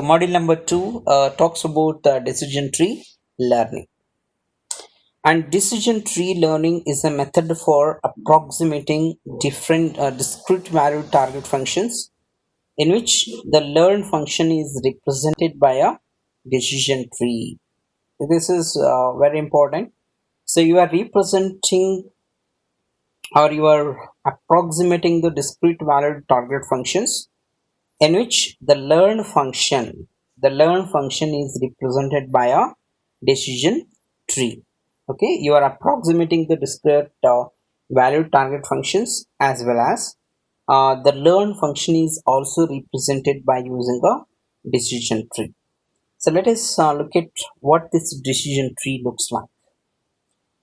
Module number 2 talks about decision tree learning. And decision tree learning is a method for approximating different discrete value target functions in which the learn function is represented by a decision tree. This is very important. So you are representing or you are approximating the discrete value target functions in which the learn function is represented by a decision tree. Okay, you are approximating the discrete value target functions as well as the learn function is also represented by using a decision tree. So let us look at what this decision tree looks like.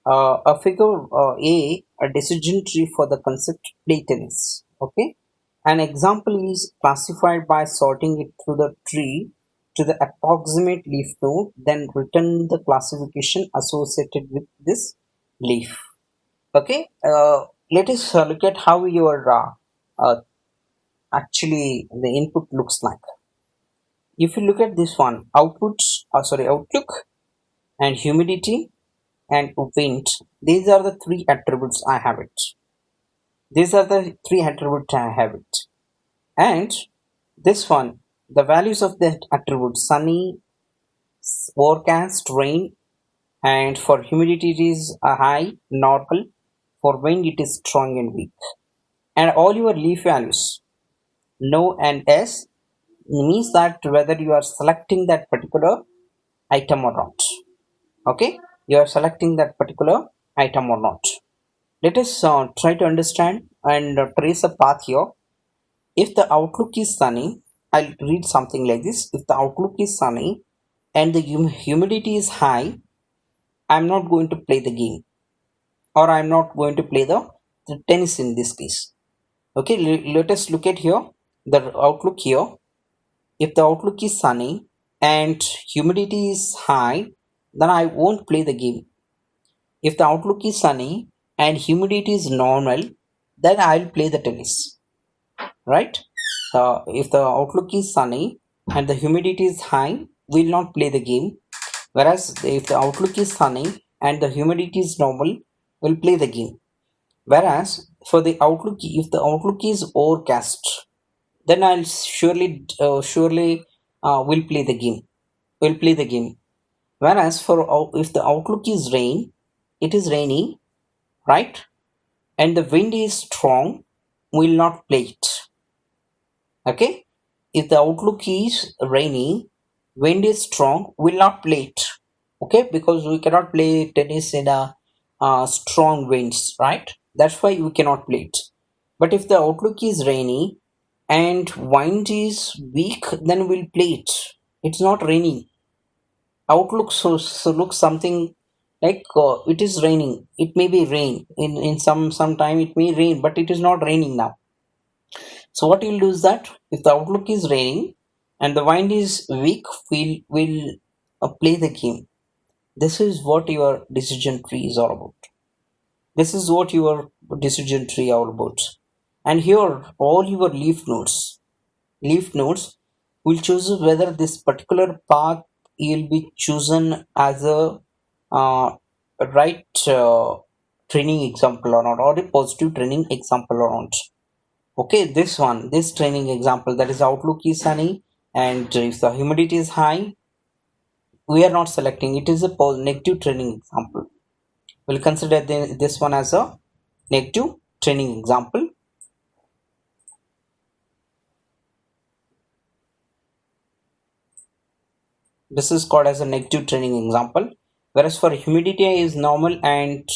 A figure a decision tree for the concept play tennis. Okay, an example is classified by sorting it through the tree to the approximate leaf node, then return the classification associated with this leaf. Okay, let us look at how your actually the input looks like. If you look at this one, outlook and humidity and wind, these are the three attributes I have it. These are the three attributes I have it. And this one, the values of the attribute sunny, forecast, rain, and for humidity it is a high, normal, for wind it is strong and weak. And all your leaf values, no and s, means that whether you are selecting that particular item or not. Okay, you are selecting that particular item or not. Let us try to understand and trace a path here. If the outlook is sunny, I'll read something like this. If the outlook is sunny and the humidity is high, I'm not going to play the game, or I'm not going to play the tennis in this case. Okay, let us look at here the outlook here. If the outlook is sunny and humidity is high, then I won't play the game. If the outlook is sunny and humidity is normal, then I'll play the tennis, right? If the outlook is sunny and the humidity is high, we'll not play the game. Whereas if the outlook is sunny and the humidity is normal, we'll play the game. Whereas for the outlook, if the outlook is overcast, then I'll surely will play the game. We'll play the game. Whereas for if the outlook is rain, it is raining, right? And the wind is strong, we'll not play it. Okay, if the outlook is rainy, wind is strong, we'll not play it. Okay, because we cannot play tennis in a strong winds, right? That's why we cannot play it. But if the outlook is rainy and wind is weak, then we'll play it. It's not raining. Outlook so looks something like it is raining. It may be rain in some time. It may rain, but it is not raining now. So what you'll do is that if the outlook is raining and the wind is weak, we'll play the game. This is what your decision tree is all about. This is what your decision tree all about. And here all your leaf nodes will choose whether this particular path will be chosen as a right training example or not, or a positive training example or not. Okay, this training example, that is outlook is sunny and if the humidity is high, we are not selecting. It is a negative training example. We'll consider this one as a negative training example. This is called as a negative training example. Whereas for humidity is normal and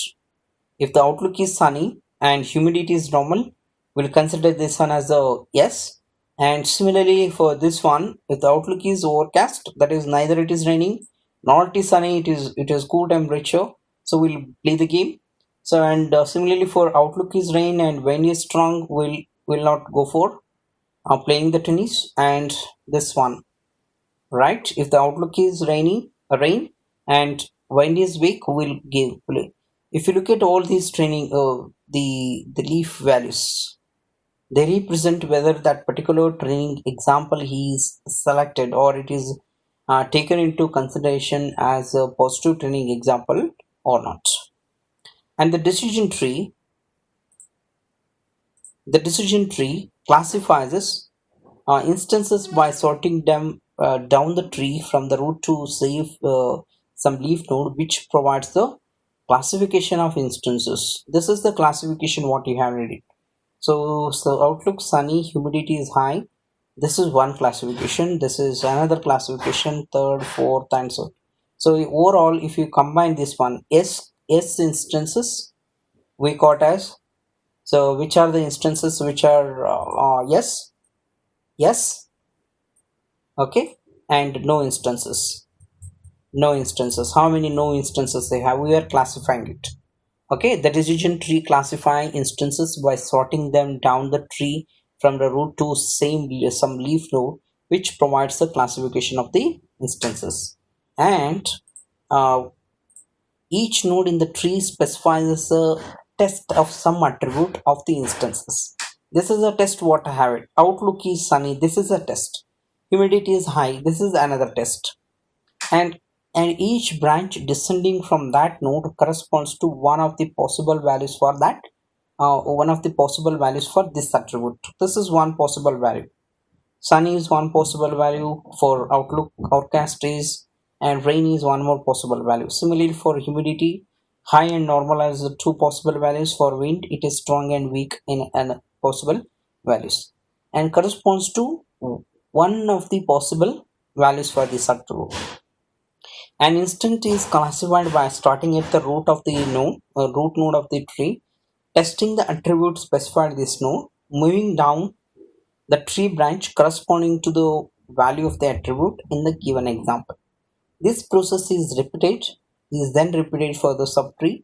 if the outlook is sunny and humidity is normal, we'll consider this one as a yes. And similarly for this one, if the outlook is overcast, that is neither it is raining nor it is sunny, it is cool temperature, so we'll play the game. So and similarly for outlook is rain and wind is strong, will not go for playing the tennis. And this one, right, if the outlook is rain and wind is weak, will give play. If you look at all these training the leaf values, They represent whether that particular training example is selected or it is taken into consideration as a positive training example or not. And the decision tree classifies instances by sorting them down the tree from the root to save some leaf node, which provides the classification of instances. This is the classification what you have read. So outlook sunny, humidity is high. This is one classification. This is another classification, third, fourth, and so. So overall, if you combine this one, S instances we got as, so which are the instances which are yes, yes, okay, and no instances. No instances. How many no instances they have? We are classifying it. Okay, the decision tree classify instances by sorting them down the tree from the root to some leaf node, which provides the classification of the instances. And uh, each node in the tree specifies a test of some attribute of the instances. This is a test what I have it. Outlook is sunny. This is a test. Humidity is high. This is another test. And each branch descending from that node corresponds to one of the possible values for that one of the possible values for this attribute. This is one possible value. Sunny is one possible value for outlook. Overcast is, and rain is one more possible value. Similarly for humidity, high and normal as the two possible values. For wind, it is strong and weak in an possible values, and corresponds to one of the possible values for this attribute. An instant is classified by starting at the root node of the tree, testing the attribute specified this node, moving down the tree branch corresponding to the value of the attribute in the given example. This process is then repeated for the subtree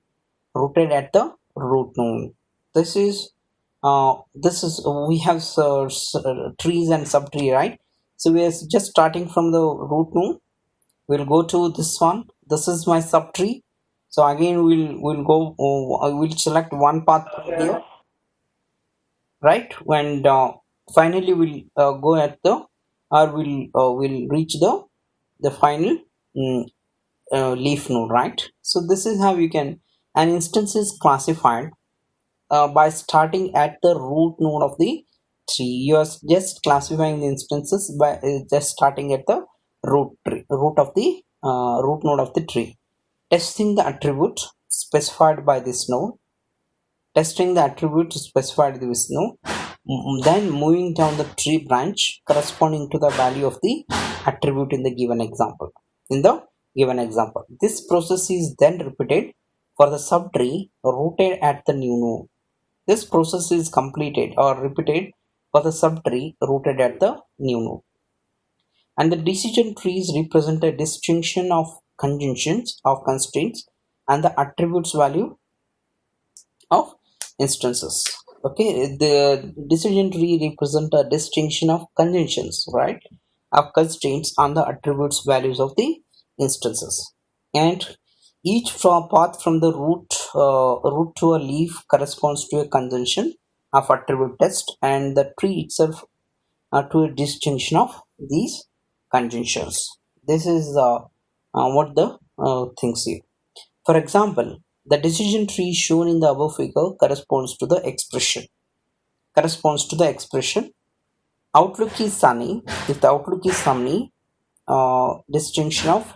rooted at the root node. This is we have trees and subtree, right? So we are just starting from the root node. We'll go to this one. This is my subtree. So again we'll select one path here, right? And finally we'll go at the or we'll reach the final mm, leaf node, right? So this is how you can, an instance is classified by starting at the root node of the tree. You are just classifying the instances by just starting at the root node of the tree, testing the attribute specified by this node, then moving down the tree branch corresponding to the value of the attribute in the given example. This process is then repeated for the subtree rooted at the new node. This process is completed or repeated for the subtree rooted at the new node. And the decision trees represent a distinction of constraints and the attributes value of instances. Okay, the decision tree represent a distinction of conjunctions, right, of constraints on the attributes values of the instances. And each path from the root to a leaf corresponds to a conjunction of attribute test, and the tree itself to a distinction of these conjunctions. This is what the things here. For example, the decision tree shown in the above figure corresponds to the expression outlook is sunny. If the outlook is sunny, distinction of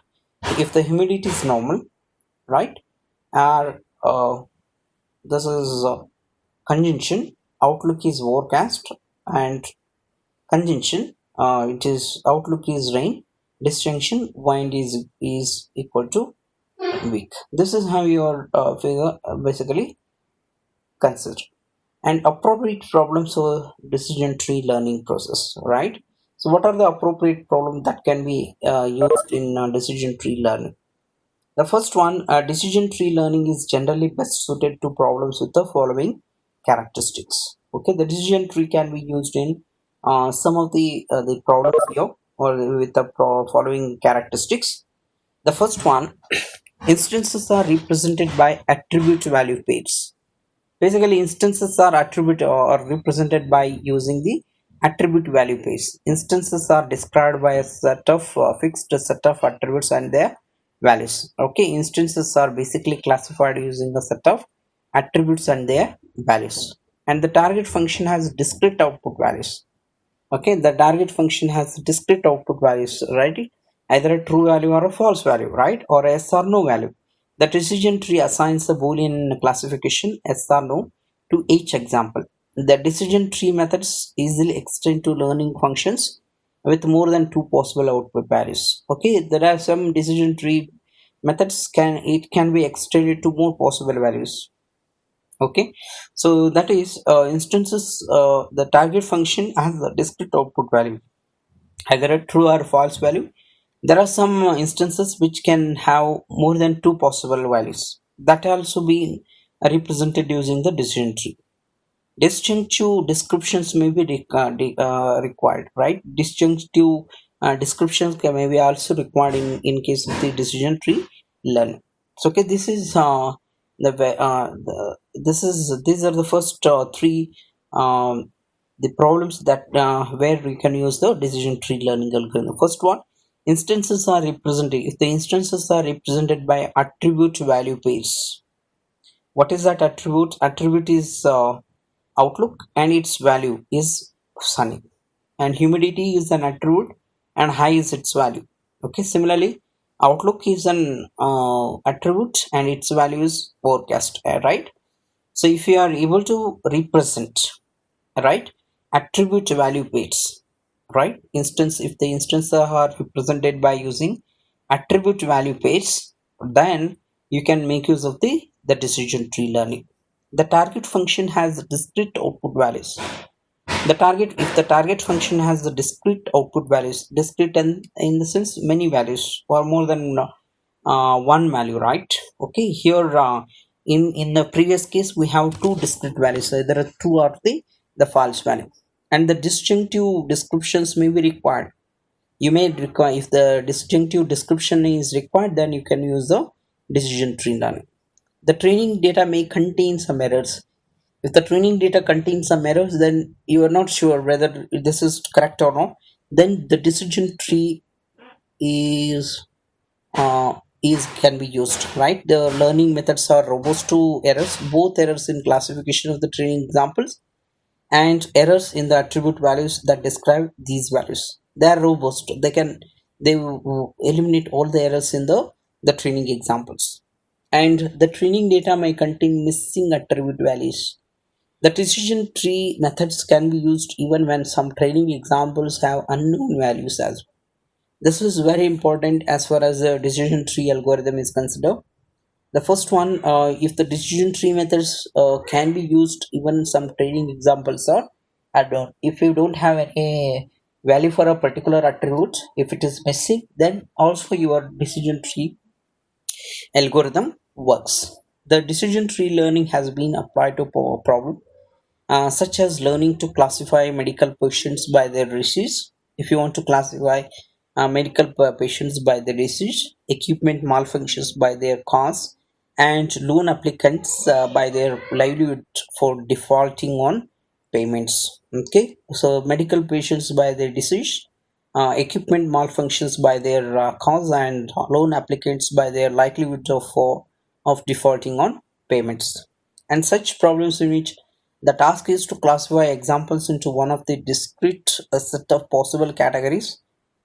if the humidity is normal, right? Or this is conjunction outlook is overcast, and conjunction it is outlook is rain, distinction wind is equal to weak. This is how your figure basically considered. And appropriate problems for decision tree learning process, right? So what are the appropriate problems that can be used in decision tree learning? The first one, decision tree learning is generally best suited to problems with the following characteristics. Okay, the decision tree can be used in some of the problems here or with the following characteristics. The first one, instances are represented by attribute value pairs. Basically, instances are attribute or represented by using the attribute value pairs. Instances are described by a set of fixed set of attributes and their values. Okay, instances are basically classified using a set of attributes and their values. And the target function has discrete output values. Okay, the target function has discrete output values, right? Either a true value or a false value, right? Or a yes or no value. The decision tree assigns a boolean classification yes or no to each example. The decision tree methods easily extend to learning functions with more than two possible output values. Okay, there are some decision tree methods can be extended to more possible values. Okay, so that is instances. The target function has a discrete output value, either a true or false value. There are some instances which can have more than two possible values that also be represented using the decision tree. Disjunctive descriptions may be required, right? Disjunctive descriptions may be also required in case of the decision tree learning. So, okay, this is these are the first three the problems that where we can use the decision tree learning algorithm. First one, instances are represented. If the instances are represented by attribute value pairs, what is that attribute? Attribute is outlook and its value is sunny, and humidity is an attribute and high is its value. Okay, similarly, outlook is an attribute and its value is forecast, right? So if you are able to represent, right, attribute value pairs, right, instance, if the instances are represented by using attribute value pairs, then you can make use of the decision tree learning. The target function has discrete output values. The target, if the target function has the discrete output values, discrete and in the sense many values or more than one value, right? Okay, here in the previous case we have two discrete values, either a true or the false value, and the distinctive descriptions may be required. You may require, if the distinctive description is required, then you can use the decision tree learning. The training data may contain some errors. If the training data contains some errors, then you are not sure whether this is correct or not, then the decision tree is is can be used, right? The learning methods are robust to errors, both errors in classification of the training examples and errors in the attribute values that describe these values. They are robust, they will eliminate all the errors in the training examples. And the training data may contain missing attribute values. The decision tree methods can be used even when some training examples have unknown values as well. This is very important as far as the decision tree algorithm is considered. The first one, if the decision tree methods can be used, even some training examples are add-on. If you don't have any value for a particular attribute, if it is missing, then also your decision tree algorithm works. The decision tree learning has been applied to problem such as learning to classify medical patients by their disease. If you want to classify medical patients by their disease, equipment malfunctions by their cause, and loan applicants by their livelihood for defaulting on payments. Okay, so medical patients by their disease, equipment malfunctions by their cause, and loan applicants by their likelihood of defaulting on payments. And such problems in which the task is to classify examples into one of the discrete set of possible categories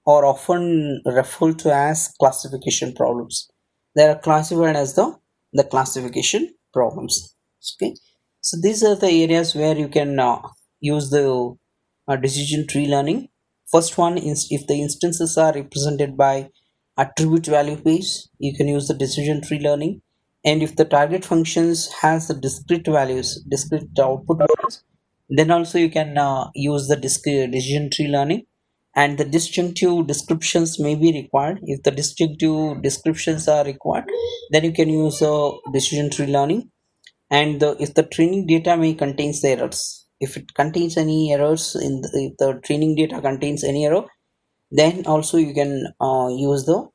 are often referred to as classification problems. They are classified as the classification problems. Okay, so these are the areas where you can use the decision tree learning. First one is, if the instances are represented by attribute value pairs, you can use the decision tree learning. And if the target functions has the discrete values, discrete output values, then also you can use the decision tree learning. And the disjunctive descriptions may be required. If the disjunctive descriptions are required, then you can use decision tree learning. And if the training data may contains the errors, if it contains any errors if the training data contains any error, then also you can use the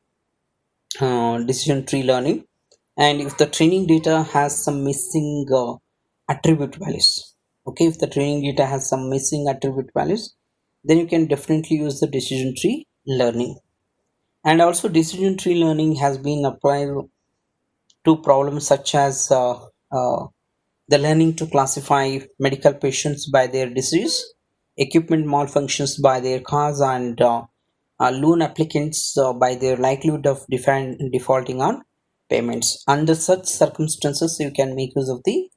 decision tree learning. And if the training data has some missing attribute values. Okay, if the training data has some missing attribute values, then you can definitely use the decision tree learning. And also decision tree learning has been applied to problems such as the learning to classify medical patients by their disease, equipment malfunctions by their cause, and loan applicants by their likelihood of defaulting on payments. Under such circumstances, you can make use of the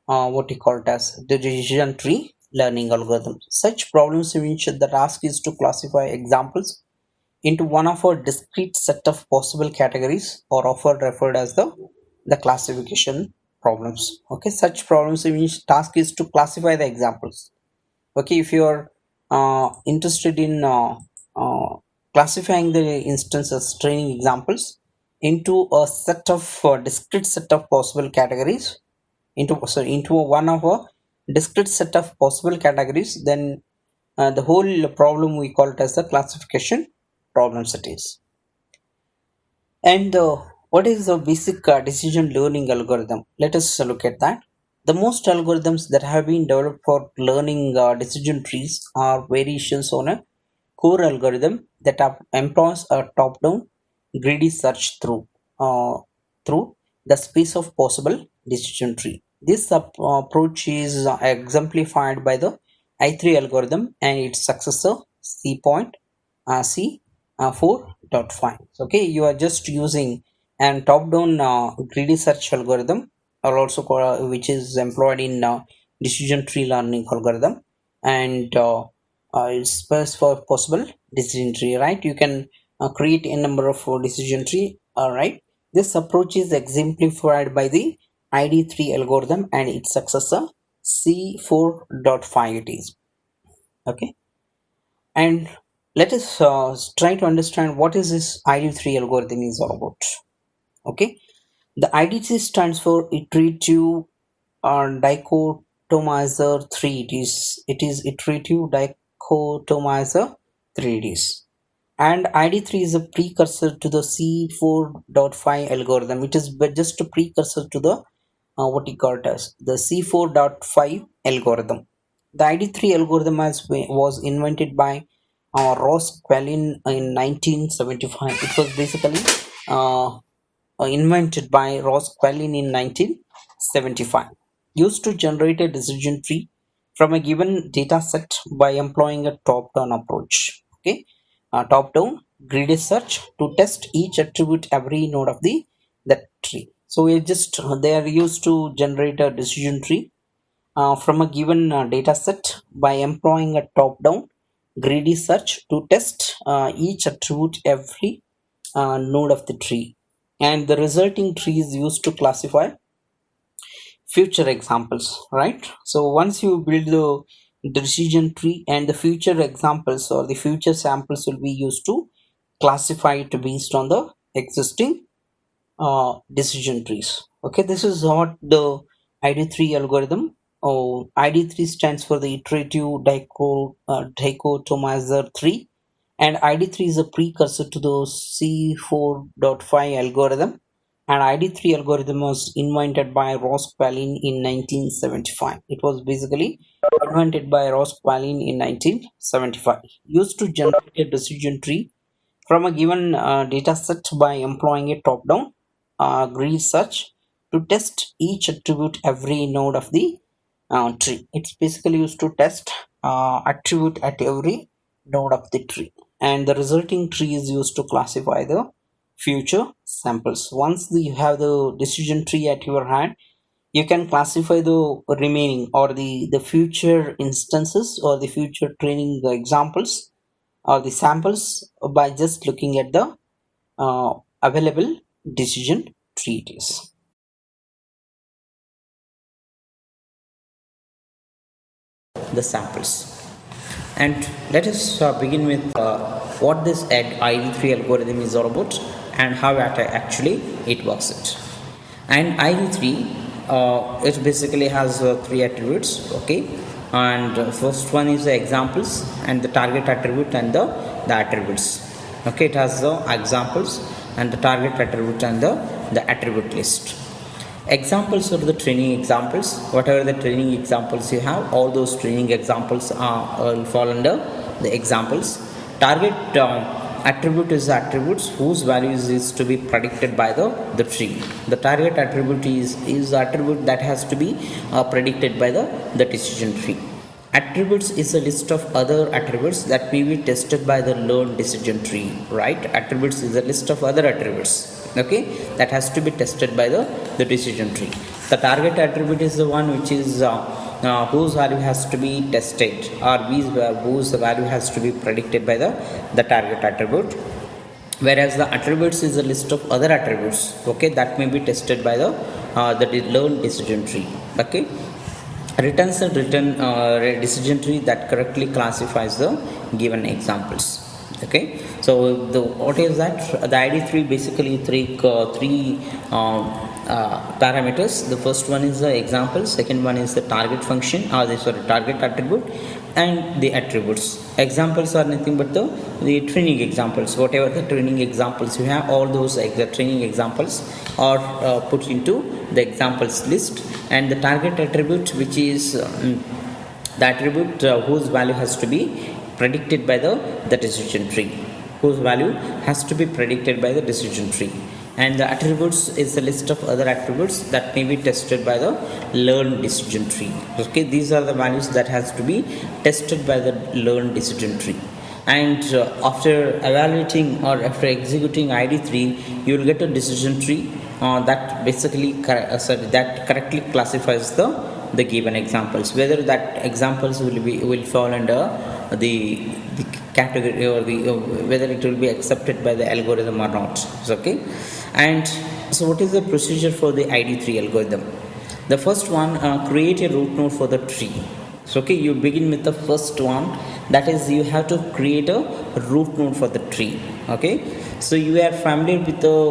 what you call it as the decision tree learning algorithm. Such problems in which the task is to classify examples into one of a discrete set of possible categories or often referred as the classification problems. Okay, such problems in which task is to classify the examples. Okay, if you are interested in classifying the instances training examples into a set of discrete set of possible categories into one of a discrete set of possible categories, then the whole problem we call it as the classification problem set is. And what is the basic decision learning algorithm? Let us look at that. The most algorithms that have been developed for learning decision trees are variations on a core algorithm that employs a top-down greedy search through the space of possible decision tree. This approach is exemplified by the I3 algorithm and its successor C4.5. Okay, you are just using an top-down greedy search algorithm, or also which is employed in decision tree learning algorithm, and it's space for possible decision tree, right? You can create a number of decision tree, right? This approach is exemplified by the ID3 algorithm and its successor C4.5 it is. Okay, and let us try to understand what is this ID3 algorithm is all about. Okay, the ID3 stands for iterative dichotomizer 3. It is iterative dichotomizer 3ds, and ID3 is a precursor to the C4.5 algorithm. It is just a precursor to the what you call it as the C4.5 algorithm. The ID3 algorithm was invented by Ross Quellin in 1975. It was basically invented by Ross Quellin in 1975. Used to generate a decision tree from a given data set by employing a top-down approach. Okay, top-down greedy search to test each attribute every node of the tree. So they are used to generate a decision tree from a given data set by employing a top-down greedy search to test each attribute every node of the tree, and the resulting tree is used to classify future examples, right? So once you build the decision tree, and the future examples or the future samples will be used to classify it based on the existing decision trees. Okay, this is what the ID3 algorithm. Oh, ID3 stands for the iterative dichotomizer 3, and ID3 is a precursor to the C4.5 algorithm. And ID3 algorithm was invented by Ross Quellin in 1975. It was basically invented by Ross Quellin in 1975. Used to generate a decision tree from a given data set by employing a top-down greedy search to test each attribute every node of the tree. It's basically used to test attribute at every node of the tree, and the resulting tree is used to classify the future samples. Once you have the decision tree at your hand, you can classify the remaining or the future instances or the future training examples or the samples by just looking at the available decision trees. The samples, and let us begin with what this ID3 algorithm is all about and how actually it works it. And ID3 it basically has three attributes. Okay, and first one is the examples and the target attribute and the attributes. Okay, it has the examples and the target attribute and the attribute list. Examples of the training examples, whatever the training examples you have, all those training examples will fall under the examples. Target attribute is attributes whose values is to be predicted by the tree. The target attribute is the attribute that has to be predicted by the decision tree. Attributes is a list of other attributes that may be tested by the learned decision tree, right? Attributes is a list of other attributes, okay, that has to be tested by the decision tree. The target attribute is the one which is whose value has to be tested, or whose value has to be predicted by the target attribute. Whereas the attributes is a list of other attributes, okay, that may be tested by the learned decision tree, okay. Returns a decision tree that correctly classifies the given examples, okay. So what is that? The ID3 basically three parameters. The first one is the example, second one is the target function, or target attribute, and the attributes. Examples are nothing but the training examples. Whatever the training examples you have, all those training examples are put into the examples list. And the target attribute, which is the attribute whose value has to be predicted by the decision tree, whose value has to be predicted by the decision tree. And the attributes is a list of other attributes that may be tested by the learned decision tree, okay. These are the values that has to be tested by the learned decision tree. And after evaluating or after executing ID3, you will get a decision tree that basically that correctly classifies the given examples, whether that examples will fall under the category, or whether it will be accepted by the algorithm or not, okay. And so what is the procedure for the ID3 algorithm? The first one, create a root node for the tree. So okay, you begin with the first one, that is you have to create a root node for the tree, okay. So you are familiar with the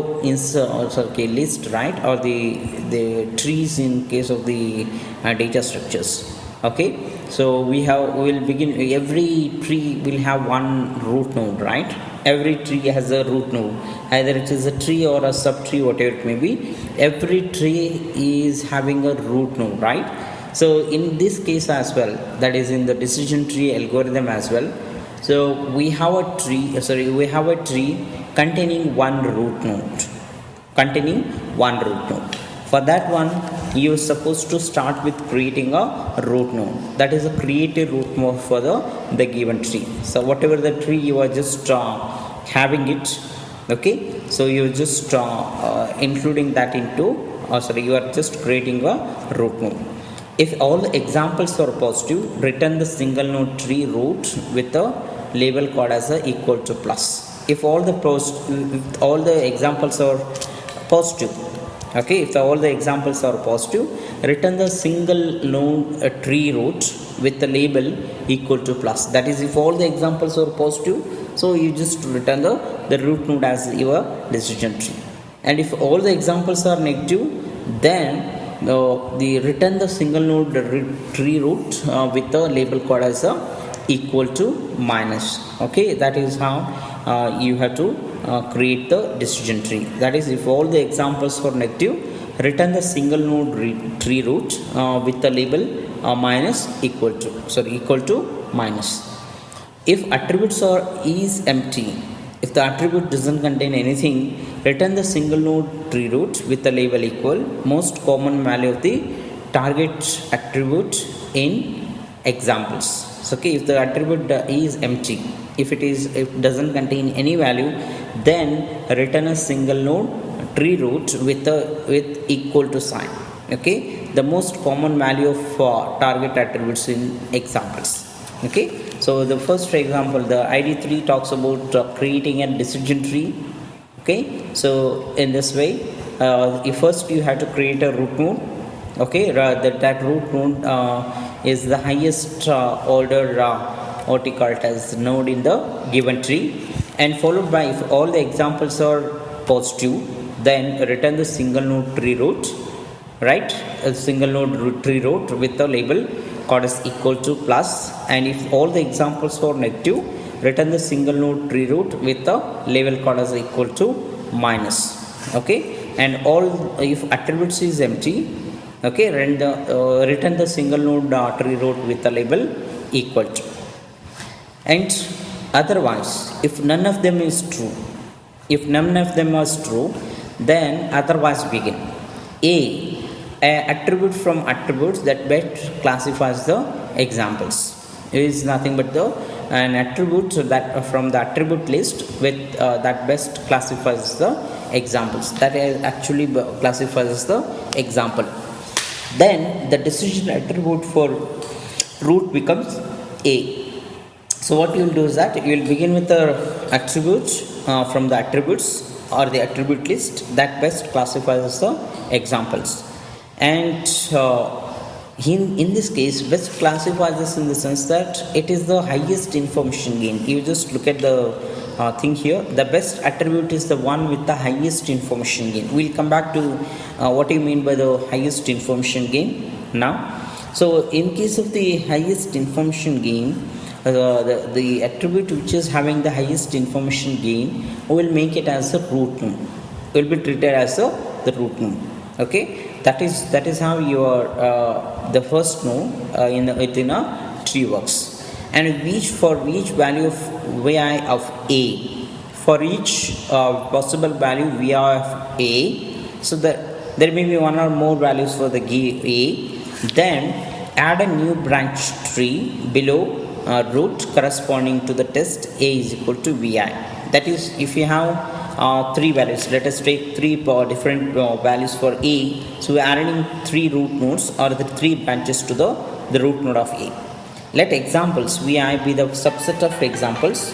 list, right, or the trees in case of the data structures, okay. So we will begin, every tree will have one root node, right? Every tree has a root node, either it is a tree or a subtree, whatever it may be. Every tree is having a root node, right? So in this case as well, that is in the decision tree algorithm as well. So we have a tree containing one root node. For that one, you are supposed to start with creating a root node. That is a create a root node for the given tree. So whatever the tree you are just having it, okay. So you are just including that into, you are just creating a root node. If all the examples are positive, return the single node tree root with a label called as a equal to plus. If all the examples are positive, okay, if all the examples are positive, return the single node tree root with the label equal to plus. That is, if all the examples are positive, so you just return the root node as your decision tree. And if all the examples are negative, then the return the single node tree root with the label called as equal to minus, okay. That is how you have to create the decision tree. That is, if all the examples are negative, return the single node tree root with the label equal to minus. If attributes is empty, if the attribute doesn't contain anything, return the single node tree root with the label equal, most common value of the target attribute in examples. So okay, if the attribute is empty, if it doesn't contain any value, then return a single node tree root with equal to sign, okay. The most common value of target attributes in examples, okay. So the first example, the ID3 talks about creating a decision tree, okay. So in this way, first you have to create a root node, okay. That root node is the highest order what we call it as node in the given tree, and followed by, if all the examples are positive, then return the single node tree root, right, a single node tree root with the label called as equal to plus. And if all the examples are negative, return the single node tree root with the label called as equal to minus, okay. and all if attributes is empty, okay, return the single node tree root with the label equal to. And otherwise, if none of them is true, if none of them is true, then otherwise begin. A attribute from attributes that best classifies the examples is nothing but the an attribute that from the attribute list with that best classifies the examples, that actually classifies the example. Then the decision attribute for root becomes A. So what you will do is that you will begin with the attributes from the attributes or the attribute list that best classifies the examples. And in this case, best classifies this in the sense that it is the highest information gain. You just look at the thing here. The best attribute is the one with the highest information gain. We'll come back to what you mean by the highest information gain now. So in case of the highest information gain, the attribute which is having the highest information gain will make it as a root node, will be treated as the root node. Okay, that is how your the first node within a tree works. And for each value of vi of a, for each possible value vi of a, so that there may be one or more values for the a, then add a new branch tree below root corresponding to the test a is equal to vi. That is, if you have three values, let us take three different values for a, so we are adding three root nodes or the three branches to the root node of a. Let examples vi be the subset of examples.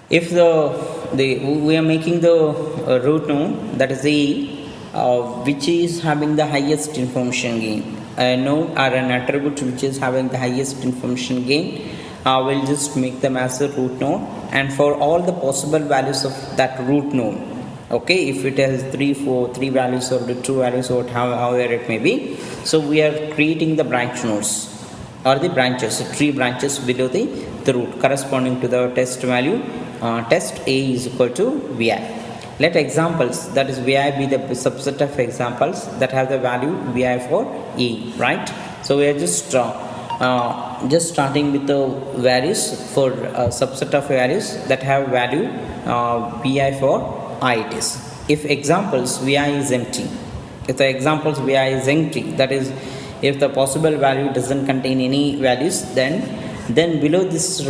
If we are making the root node, that is a which is having the highest information gain, a node or an attribute which is having the highest information gain, we'll just make them as a root node. And for all the possible values of that root node, okay, if it has three values or the two values or however it may be, so we are creating the branch nodes or the branches, tree branches below the root corresponding to the test value. Test a is equal to vi. Let examples, that is vi, be the subset of examples that have the value vi for e, right? So we are just starting with the values for subset of values that have value vi for I it is. If examples vi is empty, if the examples vi is empty, that is if the possible value doesn't contain any values, then below this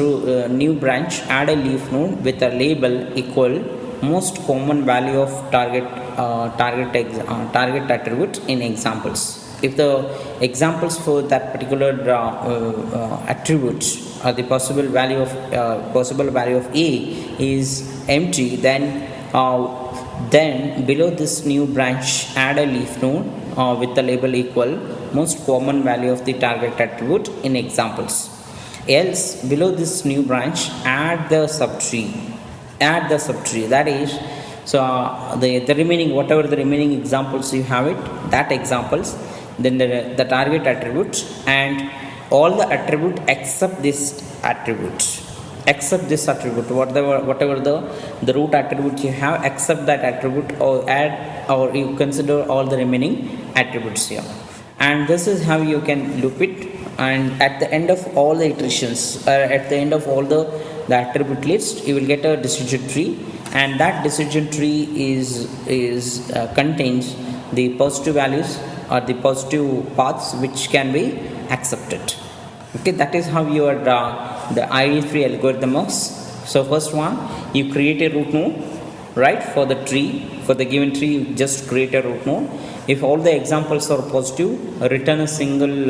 new branch add a leaf node with a label equal most common value of target attribute in examples. If the examples for that particular attribute or the possible value of a is empty, then below this new branch add a leaf node with the label equal most common value of the target attribute in examples. Else below this new branch add the subtree, that is, so the remaining, whatever the remaining examples you have it, that examples, then the target attribute and all the attribute except this attribute. accept this attribute, whatever the root attribute you have, accept that attribute or add, or you consider all the remaining attributes here. And this is how you can loop it, and at the end of all the iterations, at the end of all the attribute list, you will get a decision tree, and that decision tree is contains the positive values or the positive paths which can be accepted. Okay, that is how your the ID3 algorithm works. So first one, you create a root node, right? For the tree, for the given tree, you just create a root node. If all the examples are positive, return a single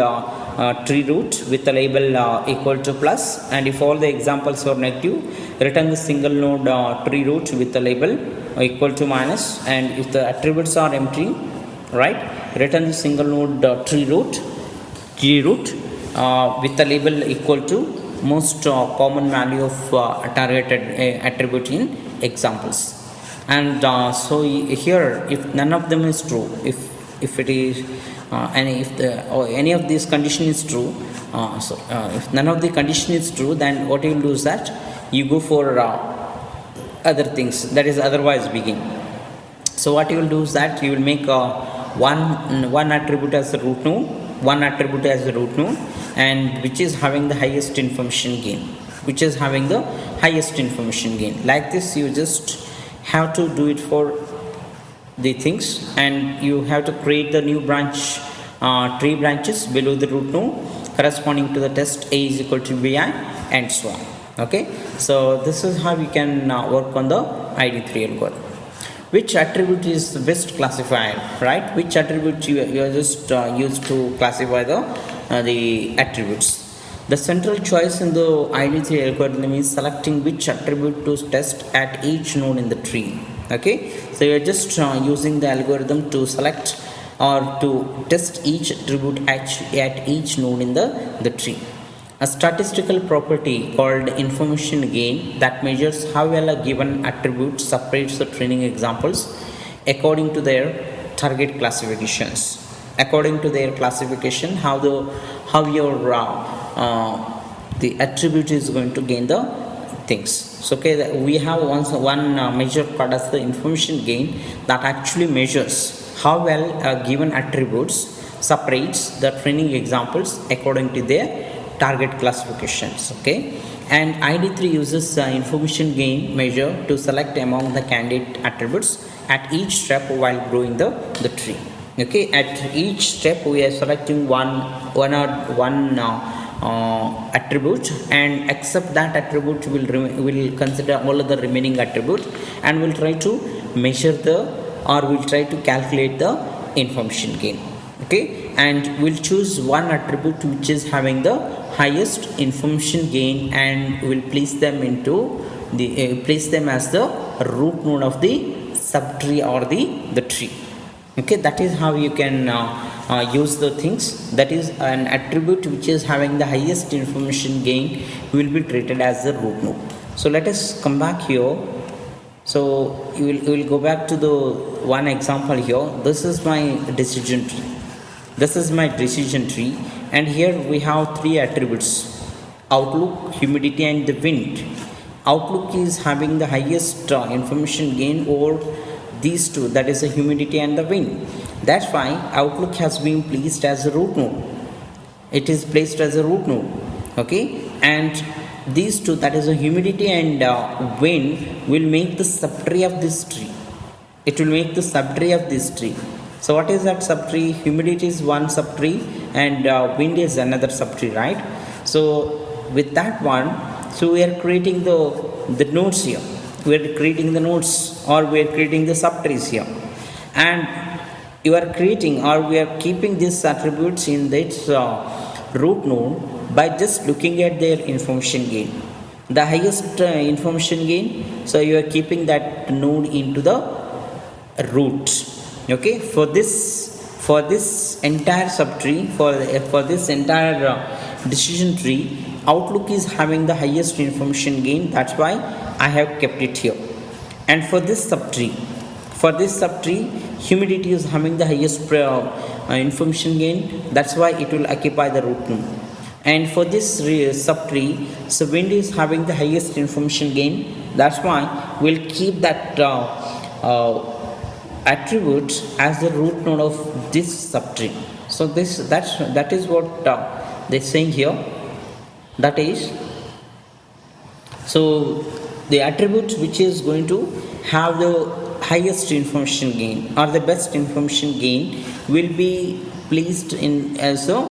tree root with a label equal to plus, and if all the examples are negative, return the single node tree root with a label equal to minus, and if the attributes are empty, right, return the single node tree root with a label equal to most common value of targeted attribute in examples. And so here, if none of them is true, if it is and if any of these condition is true, if none of the condition is true, then what you will do is that you go for other things, that is otherwise begin. So what you will do is that you will make one attribute as a root node, one attribute as a root node, and which is having the highest information gain, like this. You just have to do it for the things, and you have to create the new branch, tree branches below the root node corresponding to the test A is equal to bi, and so on. Okay, so this is how we can work on the ID3 algorithm. Which attribute is the best classifier, right? Which attribute you are just used to classify the attributes. The central choice in the ID3 algorithm is selecting which attribute to test at each node in the tree. Okay, so you are just using the algorithm to select or to test each attribute at each node in the tree. A statistical property called information gain that measures how well a given attribute separates the training examples according to their target classifications. According to their classification, how your the attribute is going to gain the things. So okay, we have one measure called as the information gain that actually measures how well a given attributes separates the training examples according to their target classifications. Okay, and ID3 uses information gain measure to select among the candidate attributes at each step while growing the tree. Okay, at each step we are selecting one attribute, and except that attribute will consider all of the remaining attributes, and will try to measure will try to calculate the information gain. Okay, and we'll choose one attribute which is having the highest information gain, and will place them as the root node of the subtree or the tree. Okay, that is how you can use the things. That is, an attribute which is having the highest information gain will be treated as the root node. So let us come back here. So you will go back to the one example here. This is my decision tree. And here we have three attributes: outlook, humidity, and the wind. Outlook is having the highest information gain over these two, that is the humidity and the wind. That's why outlook has been placed as a root node. It is placed as a root node. Okay, and these two, that is the humidity and wind, will make the subtree of this tree. It will make the subtree of this tree. So what is that subtree? Humidity is one subtree, and wind is another subtree, right? So with that one, so we are creating the nodes here. We are creating the nodes, or we are creating the subtrees here, and you are creating, or we are keeping these attributes in this root node by just looking at their information gain. The highest information gain, so you are keeping that node into the root. Okay, for this entire subtree, for this entire decision tree, outlook is having the highest information gain. That's why I have kept it here. And for this subtree, humidity is having the highest information gain. That's why it will occupy the root node. and for this subtree, so wind is having the highest information gain. That's why we'll keep that attribute as the root node of this subtree. So that is what they're saying here. That is, so the attribute which is going to have the highest information gain or the best information gain will be placed in as a